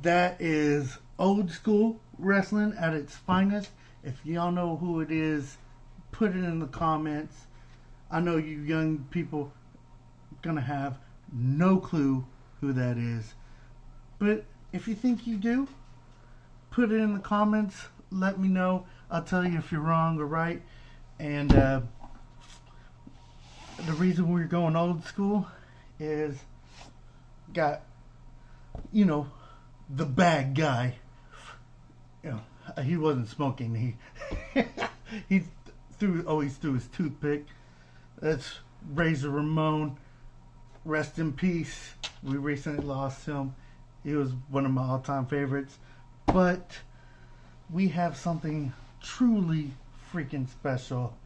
That is old school wrestling at its finest. If y'all know who it is, put it in the comments. I know you young people gonna have no clue who that is. But if you think you do, put it in the comments. Let me know. I'll tell you if you're wrong or right. And the reason we're going old school is got, you know, the bad guy. You know, he wasn't smoking. He always threw his toothpick. That's Razor Ramon. Rest in peace. We recently lost him. He was one of my all-time favorites. But we have something truly freaking special.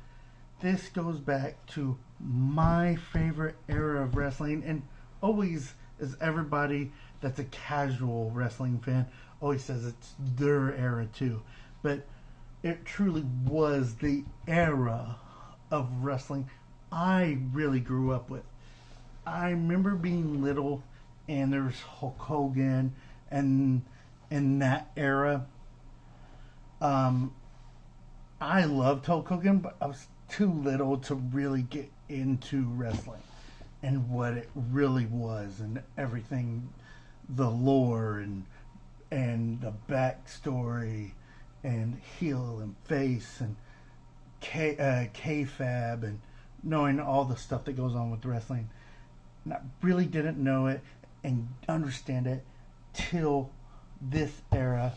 This goes back to my favorite era of wrestling, and always is everybody that's a casual wrestling fan always says it's their era too. But it truly was the era of wrestling I really grew up with. I remember being little and there's Hulk Hogan and in that era. I loved Hulk Hogan, but I was too little to really get into wrestling and what it really was and everything, the lore and the backstory and heel and face and kayfabe and knowing all the stuff that goes on with wrestling. And I really didn't know it and understand it till this era,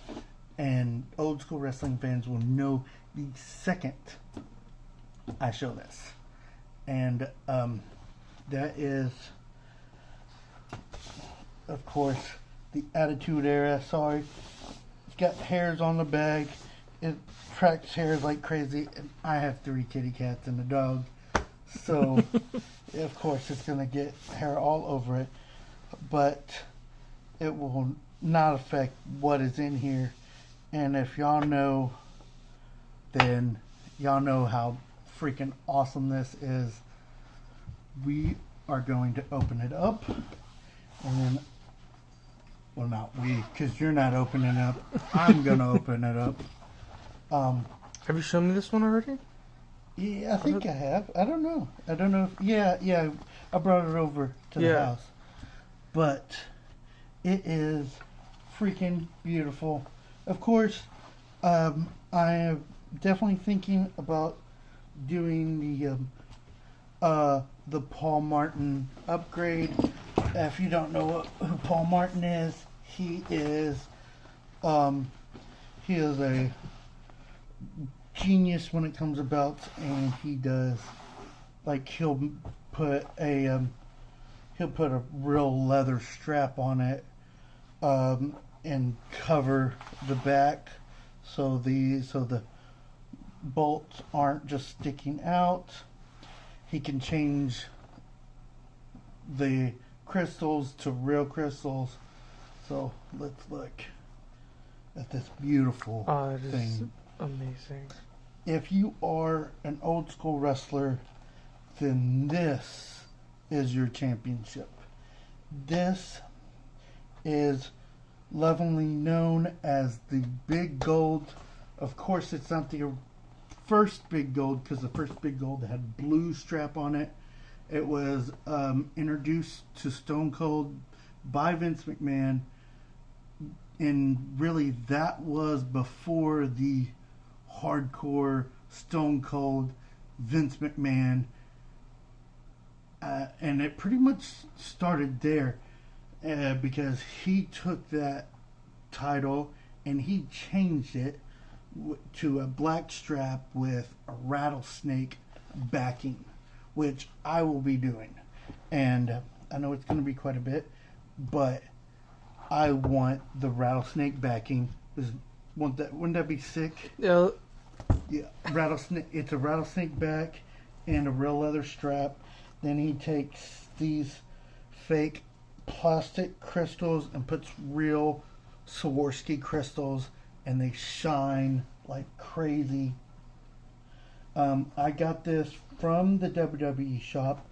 and old school wrestling fans will know the second I show this. And that is, of course, the Attitude Era. Sorry, it's got hairs on the bag. It tracks hairs like crazy, and I have 3 kitty cats and a dog, so of course it's gonna get hair all over it. But it will not affect what is in here. And if y'all know, then y'all know how freaking awesome this is. We are going to open it up, and then, well, not we, because you're not opening it up. I'm gonna open it up. Have you shown me this one already? Yeah, I think I have. I don't know. If, yeah. I brought it over to the house. But it is freaking beautiful. Of course, I am definitely thinking about doing the Paul Martin upgrade. If you don't know who Paul Martin is, he is a genius when it comes about, and he does, like, he'll put a real leather strap on it, and cover the back so the bolts aren't just sticking out. He can change the crystals to real crystals. So let's look at this beautiful thing. Amazing. If you are an old school wrestler, then this is your championship. This is lovingly known as the Big Gold. Of course, it's not the first Big Gold, because the first Big Gold had blue strap on it. It was introduced to Stone Cold by Vince McMahon, and really that was before the hardcore Stone Cold Vince McMahon, and it pretty much started there, because he took that title and he changed it to a black strap with a rattlesnake backing, which I will be doing. And I know it's going to be quite a bit, but I want the rattlesnake backing. Wouldn't that be sick? Yeah. Yeah, rattlesnake. It's a rattlesnake back and a real leather strap. Then he takes these fake plastic crystals and puts real Swarovski crystals, and they shine like crazy. I got this from the WWE shop.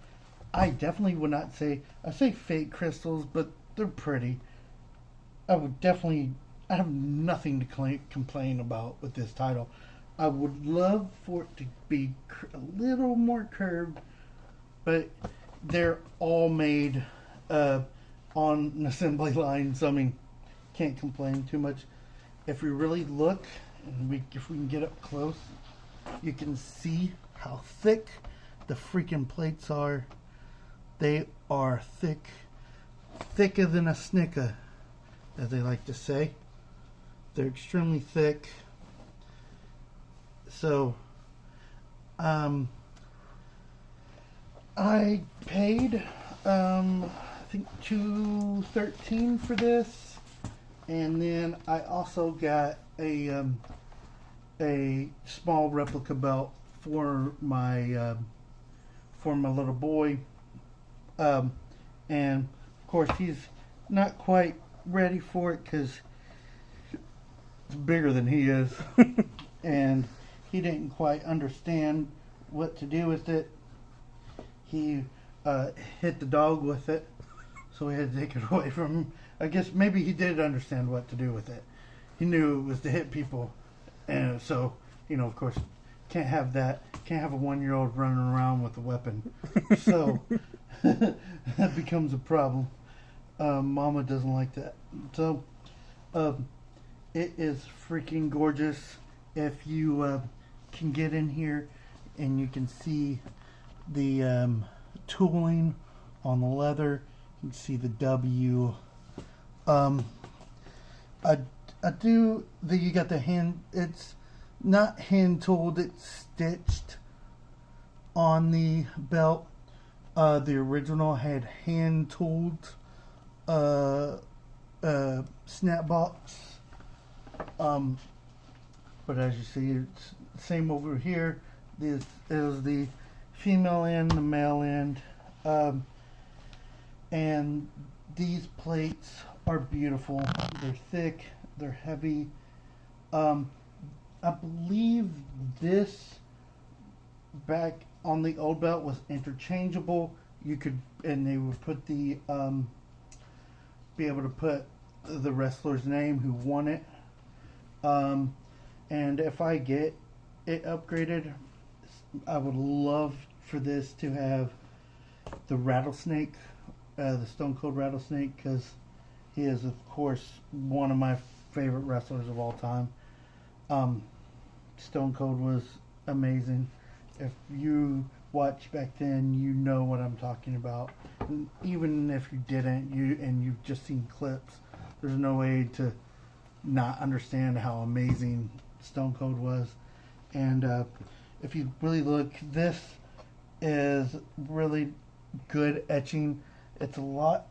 I definitely would not say, I say fake crystals, but they're pretty. I would definitely. I have nothing to complain about with this title. I would love for it to be a little more curved, but they're all made on an assembly line, so I mean, can't complain too much. If we really look, and if we can get up close, you can see how thick the freaking plates are. They are thick, thicker than a snicker, as they like to say. They're extremely thick. So, I paid, I think $213 for this, and then I also got a small replica belt for my little boy, and of course he's not quite ready for it because it's bigger than he is, and he didn't quite understand what to do with it. He hit the dog with it, so we had to take it away from him. I guess maybe he did understand what to do with it. He knew it was to hit people, and so, of course, can't have that. Can't have a 1-year-old running around with a weapon. So that becomes a problem. Mama doesn't like that. So it is freaking gorgeous. If you can get in here and you can see the tooling on the leather, you can see the W. You got the hand. It's not hand tooled. It's stitched on the belt. The original had hand tooled snap box. But as you see, it's the same over here. This is the female end, the male end, and these plates are beautiful. They're thick, they're heavy. I believe this back on the old belt was interchangeable. And they would put be able to put the wrestler's name who won it. And if I get it upgraded, I would love for this to have the rattlesnake, the Stone Cold Rattlesnake, because he is, of course, one of my favorite wrestlers of all time. Stone Cold was amazing. If you watched back then, you know what I'm talking about. And even if you didn't, you've just seen clips, there's no way to not understand how amazing Stone Cold was. And if you really look, this is really good etching. It's a lot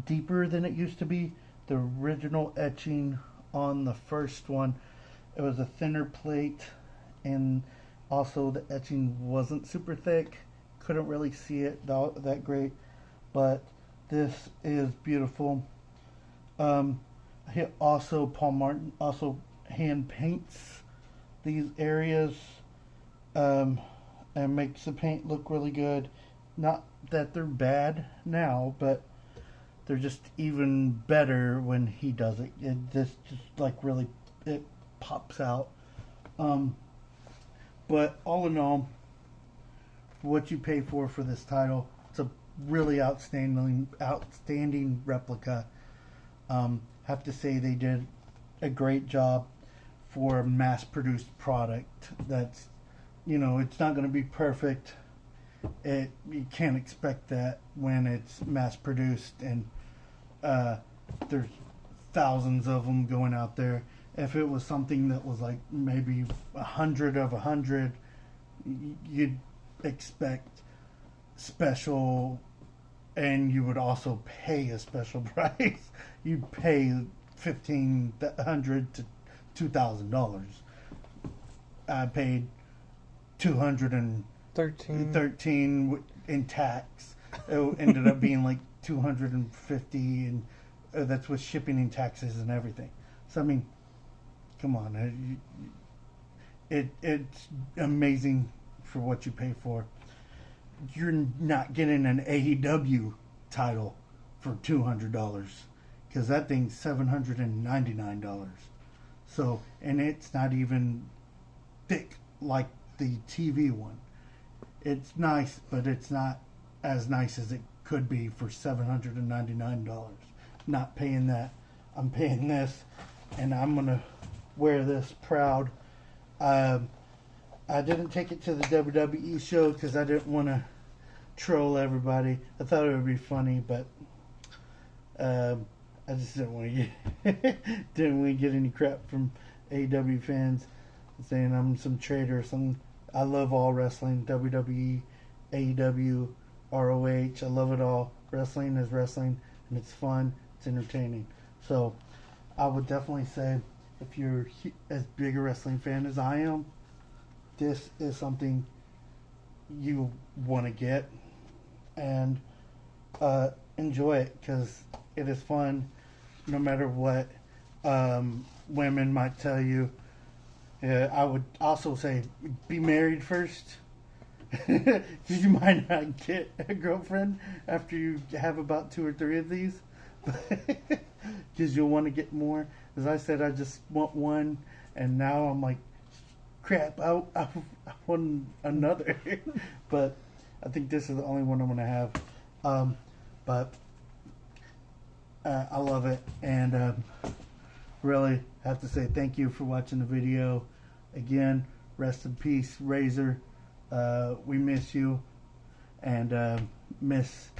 deeper than it used to be. The original etching on the first one, it was a thinner plate, and also the etching wasn't super thick. Couldn't really see it that great, but this is beautiful. Also, Paul Martin also hand paints these areas and makes the paint look really good. Not that they're bad now, but they're just even better when he does it. This just like really, it pops out. But all in all, what you pay for this title, it's a really outstanding replica. Have to say they did a great job for a mass-produced product. That's, it's not going to be perfect. You can't expect that when it's mass-produced and there's thousands of them going out there. If it was something that was like maybe 100 of 100, you'd expect special, and you would also pay a special price. You'd pay $1,500 to $2,000. I paid $213 in tax. It ended up being like $250, and that's with shipping and taxes and everything. So I mean, come on, it's amazing for what you pay for. You're not getting an AEW title for $200. because that thing's $799. So, and it's not even thick like the TV one. It's nice, but it's not as nice as it could be for $799. Not paying that. I'm paying this, and I'm gonna wear this proud. I didn't take it to the WWE show because I didn't want to troll everybody. I thought it would be funny, but I just didn't want to get any crap from AEW fans saying I'm some traitor or something. I love all wrestling, WWE, AEW, ROH. I love it all. Wrestling is wrestling, and it's fun. It's entertaining. So I would definitely say, if you're as big a wrestling fan as I am, this is something you want to get and enjoy it, because it is fun no matter what women might tell you. I would also say be married first. You might not get a girlfriend after you have about 2 or 3 of these, because you'll want to get more. As I said, I just want one, and now I'm like, crap, I want another. But I think this is the only one I'm going to have. But I love it, and really have to say thank you for watching the video. Again, rest in peace, Razor. We miss you, and miss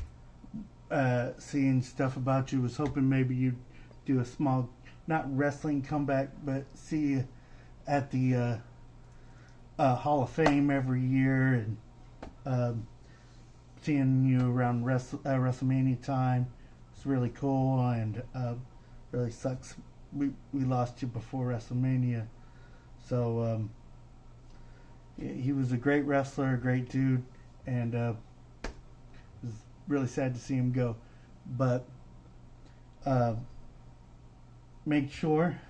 seeing stuff about you. Was hoping maybe you'd do a small, not wrestling comeback, but see you at the Hall of Fame every year, and seeing you around WrestleMania time. It's really cool, and really sucks we lost you before WrestleMania. So he was a great wrestler, a great dude, and it was really sad to see him go. But make sure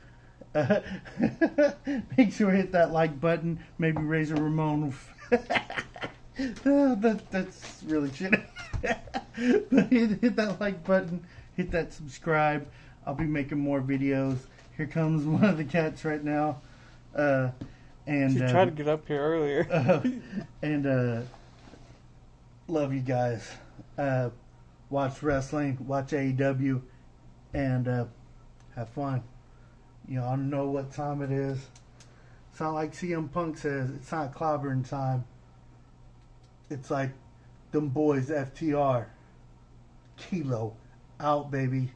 hit that like button. Maybe Razor Ramon. That's really shitty. But hit that like button, hit that subscribe. I'll be making more videos. Here comes one of the cats right now. And she tried to get up here earlier. And love you guys. Watch wrestling, watch AEW, and have fun. You know, I know what time it is. It's not like CM Punk says, it's not clobbering time. It's like them boys, FTR. Kilo out, baby.